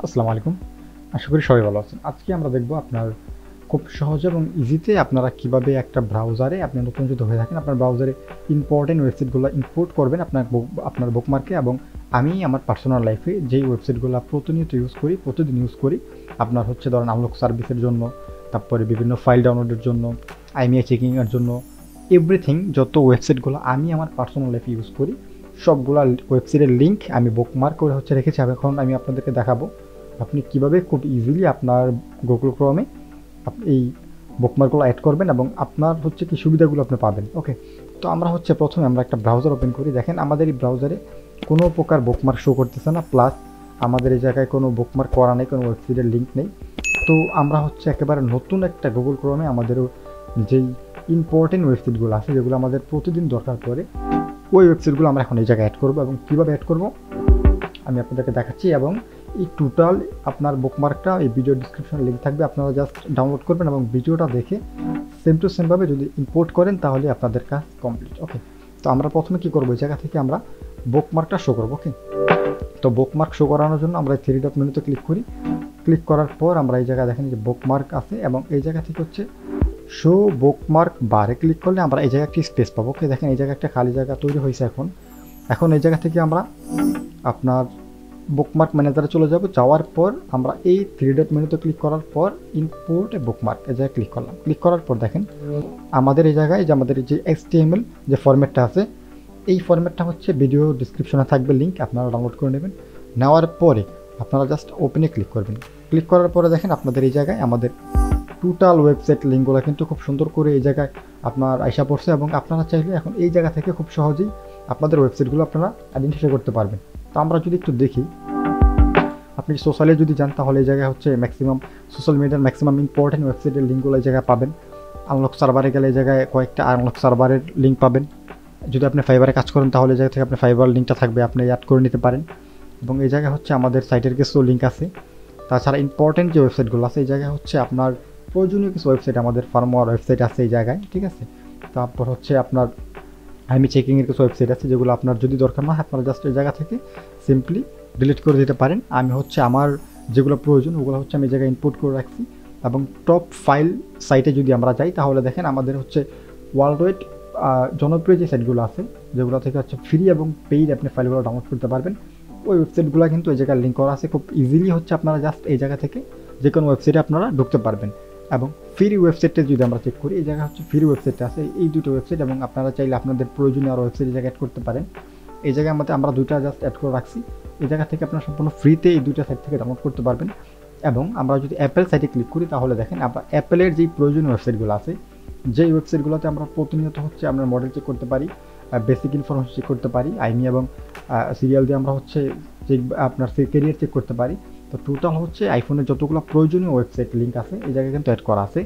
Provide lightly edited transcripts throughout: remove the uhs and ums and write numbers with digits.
আসসালামু আলাইকুম। আশা করি সবাই ভালো আছেন। আজকে আমরা দেখব আপনার খুব সহজে এবং ইজিতে আপনারা কিভাবে একটা ব্রাউজারে আপনি নতুন যদি হয়ে থাকেন আপনার ব্রাউজারে ইম্পর্টেন্ট ওয়েবসাইটগুলো ইম্পোর্ট করবেন আপনার বুকমার্কে। এবং আমি আমার পার্সোনাল লাইফে যেই ওয়েবসাইটগুলো প্রতিনিয়ত প্রতিদিন ইউজ করি আপনার হচ্ছে ধরেন আনলক সার্ভিসের জন্য, তারপরে বিভিন্ন ফাইল ডাউনলোডের জন্য, আইএমইআই চেকিংয়ের জন্য, এভরিথিং যত ওয়েবসাইটগুলো আমি আমার পার্সোনাল লাইফে ইউজ করি সবগুলা ওয়েবসাইটের লিঙ্ক আমি বুকমার্ক করে রেখেছি। এখন আমি আপনাদেরকে দেখাবো আপনি কিভাবে খুব ইজিলি আপনার গুগল ক্রোমে আপনি এই বুকমার্কগুলো অ্যাড করবেন এবং আপনার হচ্ছে কি সুবিধাগুলো আপনি পাবেন। ওকে, তো আমরা প্রথমে আমরা একটা ব্রাউজার ওপেন করি। দেখেন আমাদের এই ব্রাউজারে কোনো প্রকার বুকমার্ক শো করতেছে না, প্লাস আমাদের এই জায়গায় কোনো বুকমার্ক করা নেই, কোনো ওয়েবসাইটের লিঙ্ক নেই। তো আমরা একেবারে নতুন একটা গুগল ক্রোমে আমাদের যেই ইম্পর্টেন্ট ওয়েবসাইটগুলো আছে যেগুলো আমাদের প্রতিদিন দরকার পড়ে ওই ওয়েবসাইটগুলো আমরা এখন এই জায়গায় অ্যাড করবো। এবং কীভাবে অ্যাড করবো আমি আপনাদেরকে দেখাচ্ছি। এবং এই টোটাল আপনার বুকমার্কটা এই ভিডিও ডিসক্রিপশনে লিঙ্ক থাকবে, আপনারা জাস্ট ডাউনলোড করবেন এবং ভিডিওটা দেখে সেম টু সেমভাবে যদি ইম্পোর্ট করেন তাহলে আপনাদের কাজ কমপ্লিট। ওকে, তো আমরা প্রথমে কী করবো, এই জায়গা থেকে আমরা বুকমার্কটা শো করবো। ওকে, তো বুকমার্ক শো করানোর জন্য আমরা 3 ডট মেনুতে ক্লিক করি। ক্লিক করার পর আমরা এই জায়গায় দেখেন যে বুকমার্ক আছে এবং এই জায়গা থেকে শো বুকমার্ক বারে ক্লিক করলে আমরা এই জায়গায় একটি স্পেস পাবো। ওকে, দেখেন এই জায়গায় একটা খালি জায়গা তৈরি হয়েছে। এখন এই জায়গা থেকে আমরা আপনার বুকমার্ক ম্যানেজারে চলে যাব। যাওয়ার পর আমরা এই 3 ডট মেনুতে ক্লিক করার পর ইম্পোর্ট বুকমার্ক এই জায়গায় ক্লিক করলাম। ক্লিক করার পর দেখেন আমাদের এই জায়গায় যে আমাদের যে HTML যে ফরম্যাটটা আছে এই ফরম্যাটটা ভিডিও ডিসক্রিপশনে থাকবে লিঙ্ক, আপনারা ডাউনলোড করে নেবেন। নেওয়ার পরে আপনারা জাস্ট ওপেনে ক্লিক করবেন। ক্লিক করার পরে দেখেন আপনাদের এই জায়গায় আমাদের টোটাল ওয়েবসাইট লিঙ্কগুলো কিন্তু খুব সুন্দর করে এই জায়গায় আপনার আইসা পড়ছে এবং আপনারা চাইলে এখন এই জায়গা থেকে খুব সহজেই আপনাদের ওয়েবসাইটগুলো আপনারা আইডেন্টিফাই করতে পারবেন। তো আমরা যদি একটু দেখি, আপনি সোশ্যালে যদি যান তাহলে এই জায়গায় ম্যাক্সিমাম সোশ্যাল মিডিয়ার ম্যাক্সিমাম ইম্পর্টেন্ট ওয়েবসাইটের লিঙ্কগুলো এই জায়গায় পাবেন। আনলক সার্ভারে গেলে এই জায়গায় কয়েকটা আনলক সার্ভারের লিঙ্ক পাবেন। যদি আপনি ফাইবারে কাজ করেন তাহলে এই জায়গা থেকে আপনি ফাইবার লিঙ্কটা থাকবে, আপনি অ্যাড করে নিতে পারেন। এবং এই জায়গায় আমাদের সাইটের কিছু লিঙ্ক আছে। তাছাড়া ইম্পর্টেন্ট যে ওয়েবসাইটগুলো আছে এই জায়গায় আপনার প্রয়োজনীয় কিছু ওয়েবসাইট, আমাদের ফার্মার ওয়েবসাইট আছে এই জায়গায়, ঠিক আছে। তারপর আপনার আইএমইআই চেকিংয়ের কিছু ওয়েবসাইট আছে যেগুলো আপনার যদি দরকার না হয় আপনারা জাস্ট এই জায়গা থেকে সিম্পলি ডিলিট করে দিতে পারেন। আমি আমার যেগুলো প্রয়োজন ওগুলো আমি এই জায়গায় ইনপুট করে রাখছি। এবং টপ ফাইল সাইটে যদি আমরা যাই তাহলে দেখেন আমাদের ওয়ার্ল্ড ওয়াইড জনপ্রিয় যে সাইটগুলো আছে যেগুলো থেকে ফ্রি এবং পেইড আপনি ফাইলগুলো ডাউনলোড করতে পারবেন। ওই ওয়েবসাইটগুলো কিন্তু এই জায়গায় লিঙ্ক করা আছে, খুব ইজিলি আপনারা জাস্ট এই জায়গা থেকে যে কোনো ওয়েবসাইটে আপনারা ঢুকতে পারবেন। এবং ফ্রি ওয়েবসাইটে যদি আমরা চেক করি এই জায়গায় ফ্রি ওয়েবসাইট আছে এই দুটো ওয়েবসাইট, এবং আপনারা চাইলে আপনাদের প্রয়োজনীয় আরও ওয়েবসাইট এই জায়গায় অ্যাড করতে পারেন। এই জায়গার মধ্যে আমরা দুইটা জাস্ট অ্যাড করে রাখছি। এই জায়গা থেকে আপনারা সম্পূর্ণ ফ্রিতে এই দুইটা সাইট থেকে ডাউনলোড করতে পারবেন। এবং আমরা যদি অ্যাপেল সাইটে ক্লিক করি তাহলে দেখেন আমরা অ্যাপেলের যেই প্রয়োজনীয় ওয়েবসাইটগুলো আছে যেই ওয়েবসাইটগুলোতে আমরা প্রতিনিয়ত আমরা মডেল চেক করতে পারি, বেসিক ইনফরমেশন চেক করতে পারি, আইএমইআই এবং সিরিয়াল দিয়ে আমরা চেক আপনার ক্যারিয়ার চেক করতে পারি। তো টোটাল আইফোনের যতগুলো প্রয়োজনীয় ওয়েবসাইট লিঙ্ক আছে এই জায়গায় কিন্তু অ্যাড করা আছে।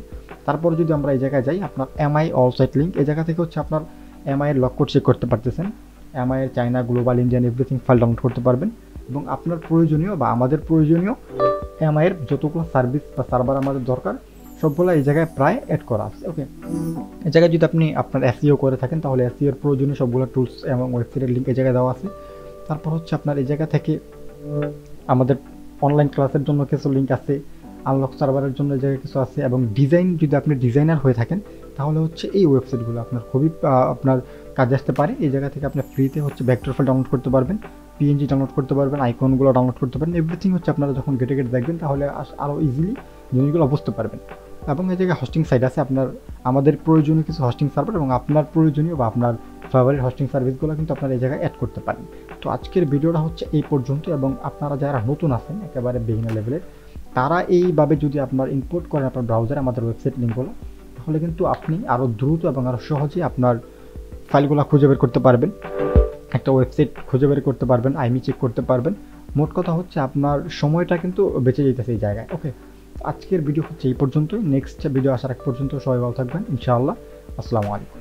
তারপরে যদি আমরা এই জায়গায় যাই আপনার এমআই অল সাইট লিঙ্ক, এই জায়গা থেকে আপনার এমআইয়ের লক কোড চেক করতে পারতেছেন, এমআইয়ের China, global, Indian everything file download করতে পারবেন। এবং আপনার প্রয়োজনীয় বা আমাদের প্রয়োজনীয় এমআইয়ের যতগুলো সার্ভিস বা সার্ভার আমাদের দরকার সবগুলো এই জায়গায় প্রায় অ্যাড করা আছে। ওকে, এই জায়গায় যদি আপনি আপনার এসইও করে থাকেন তাহলে এসইওর প্রয়োজনীয় সবগুলো টুলস এবং ওয়েবসাইটের লিঙ্ক এই জায়গায় দেওয়া আছে। তারপর আপনার এই জায়গা থেকে আমাদের অনলাইন ক্লাসের জন্য কিছু লিঙ্ক আছে, আনলক সার্ভারের জন্য এই জায়গায় কিছু আছে। এবং ডিজাইন যদি আপনি ডিজাইনার হয়ে থাকেন তাহলে এই ওয়েবসাইটগুলো আপনার খুবই আপনার কাজে আসতে পারে। এই জায়গা থেকে আপনি ফ্রিতে ভেক্টর ফাইল ডাউনলোড করতে পারবেন, পিএনজি ডাউনলোড করতে পারবেন, আইকনগুলো ডাউনলোড করতে পারবেন, এভরিথিং আপনারা যখন ঘেটে দেখবেন তাহলে আরও ইজিলি জিনিসগুলো বুঝতে পারবেন। এবং এই জায়গায় হোস্টিং সাইট আছে, আমাদের প্রয়োজনীয় কিছু হোস্টিং সার্ভার এবং আপনার প্রয়োজনীয় বা আপনার ফেভারিট হোস্টিং সার্ভিসগুলো কিন্তু আপনারা এই জায়গায় অ্যাড করতে পারেন। তো আজকের ভিডিওটা এই পর্যন্ত। এবং আপনারা যারা নতুন আছেন একেবারে বিগিনার লেভেলের তারা এইভাবে যদি আপনার ইম্পোর্ট করেন আপনার ব্রাউজারে আমাদের ওয়েবসাইট লিঙ্কগুলো তাহলে কিন্তু আপনি আরও দ্রুত এবং আরও সহজেই আপনার ফাইলগুলো খুঁজে বের করতে পারবেন, একটা ওয়েবসাইট খুঁজে বের করতে পারবেন, আইএমইআই চেক করতে পারবেন। মোট কথা আপনার সময়টা কিন্তু বেঁচে যেতেছে এই জায়গায়। ওকে, আজকের ভিডিও এই পর্যন্তই। নেক্সট ভিডিও আসার এক পর্যন্ত সবাই ভালো থাকবেন ইনশাআল্লাহ। আসসালামু আলাইকুম।